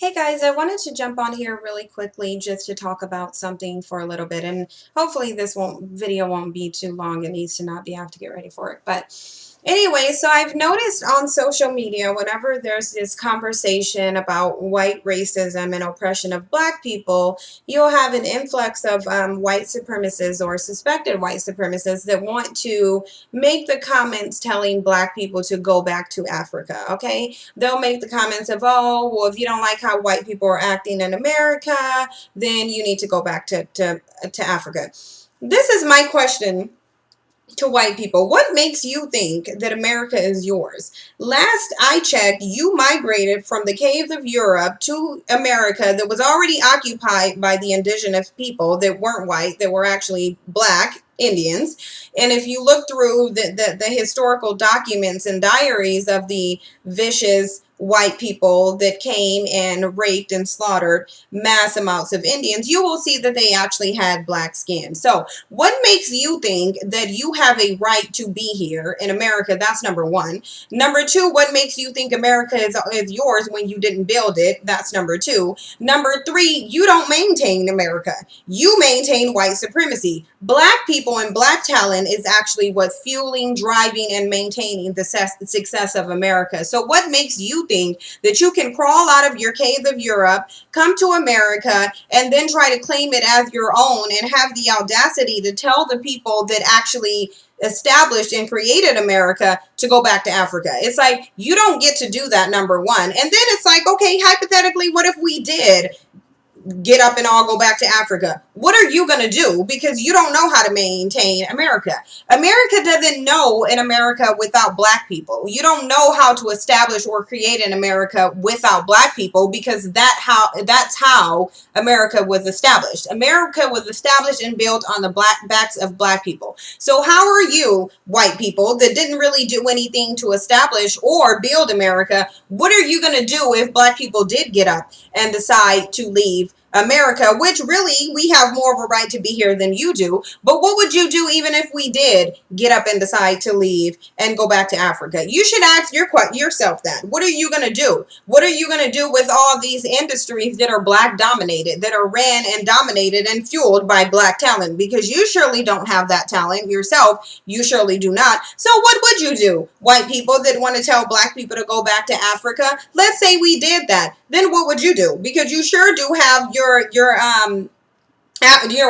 Hey guys, I wanted to jump on here really quickly just to talk about something for a little bit, and hopefully this video won't be too long. It needs to not be, I have to get ready for it. But anyway, so I've noticed on social media, whenever there's this conversation about white racism and oppression of black people, you'll have an influx of white supremacists or suspected white supremacists that want to make the comments telling black people to go back to Africa, okay? They'll make the comments of, oh, well, if you don't like how white people are acting in America, then you need to go back to Africa. This is my question to white people. What makes you think that America is yours? Last I checked, you migrated from the caves of Europe to America that was already occupied by the indigenous people that weren't white, that were actually black Indians. And if you look through the historical documents and diaries of the vicious white people that came and raped and slaughtered mass amounts of Indians, you will see that they actually had black skin. So what makes you think that you have a right to be here in America? That's number one. Number two, what makes you think America is yours when you didn't build it? That's number two. Number three, you don't maintain America. You maintain white supremacy. Black people and black talent is actually what's fueling, driving, and maintaining the success of America. So what makes you think that you can crawl out of your cave of Europe, come to America, and then try to claim it as your own and have the audacity to tell the people that actually established and created America to go back to Africa? It's like, you don't get to do that, number one. And then it's like, okay, hypothetically, what if we did get up and all go back to Africa? What are you going to do? Because you don't know how to maintain America. America doesn't know an America without black people. You don't know how to establish or create an America without black people, because that's how America was established. America was established and built on the backs of black people. So how are you, white people that didn't really do anything to establish or build America, what are you going to do if black people did get up and decide to leave America, which really we have more of a right to be here than you do? But what would you do even if we did get up and decide to leave and go back to Africa? You should ask yourself that. What are you going to do? What are you going to do with all these industries that are black dominated, that are ran and dominated and fueled by black talent? Because you surely don't have that talent yourself. You surely do not. So what would you do, white people that want to tell black people to go back to Africa? Let's say we did that. Then what would you do? Because you sure do have your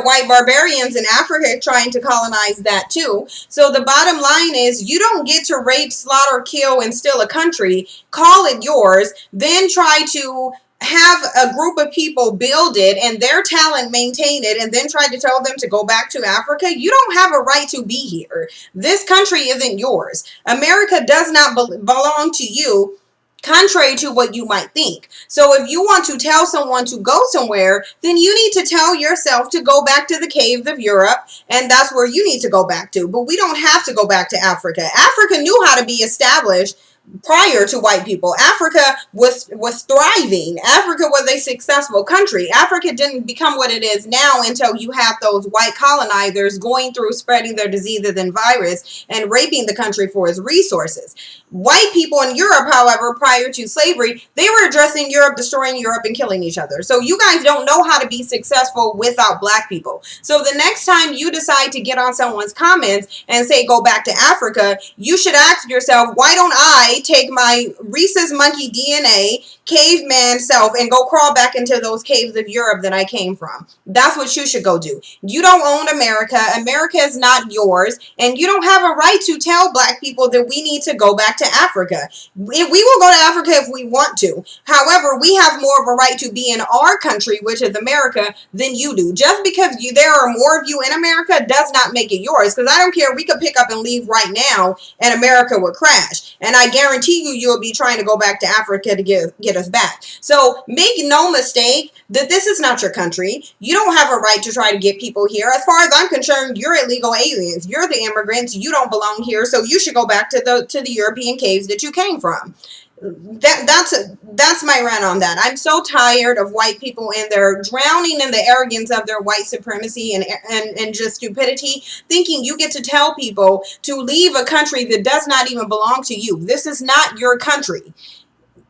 white barbarians in Africa trying to colonize that too. So the bottom line is, you don't get to rape, slaughter, kill, and steal a country, call it yours, then try to have a group of people build it and their talent maintain it, and then try to tell them to go back to Africa. You don't have a right to be here. This country isn't yours. America does not belong to you, contrary to what you might think. So if you want to tell someone to go somewhere, then you need to tell yourself to go back to the caves of Europe, and that's where you need to go back to. But we don't have to go back to Africa. Africa knew how to be established prior to white people. Africa was thriving. Africa was a successful country. Africa didn't become what it is now until you have those white colonizers going through spreading their diseases and virus and raping the country for its resources. White people in Europe, however, prior to slavery, they were addressing Europe, destroying Europe, and killing each other. So you guys don't know how to be successful without black people. So the next time you decide to get on someone's comments and say go back to Africa, you should ask yourself, why don't I take my rhesus monkey DNA, caveman self, and go crawl back into those caves of Europe that I came from? That's what you should go do. You don't own America. America is not yours, and you don't have a right to tell black people that we need to go back to Africa. We will go to Africa if we want to. However, we have more of a right to be in our country, which is America, than you do. Just because there are more of you in America does not make it yours, because I don't care. We could pick up and leave right now and America would crash, and I guarantee you'll be trying to go back to Africa to get us back. So make no mistake that this is not your country. You don't have a right to try to get people here. As far as I'm concerned, you're illegal aliens. You're the immigrants. You don't belong here, so you should go back to the European caves that you came from. That's my rant on that. I'm so tired of white people and their drowning in the arrogance of their white supremacy and just stupidity, thinking you get to tell people to leave a country that does not even belong to you. This is not your country.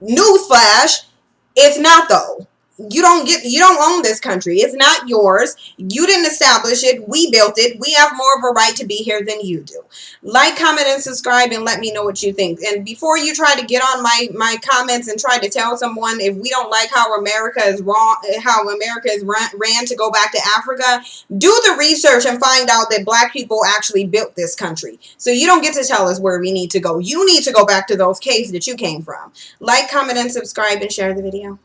Newsflash. It's not, though. You don't own this country. It's not yours. You didn't establish it. We built it. We have more of a right to be here than you do. Like, comment, and subscribe, and let me know what you think. And before you try to get on my comments and try to tell someone if we don't like how America is wrong, how America is ran to go back to Africa, do the research and find out that black people actually built this country. So you don't get to tell us where we need to go. You need to go back to those caves that you came from. Like, comment, and subscribe, and share the video.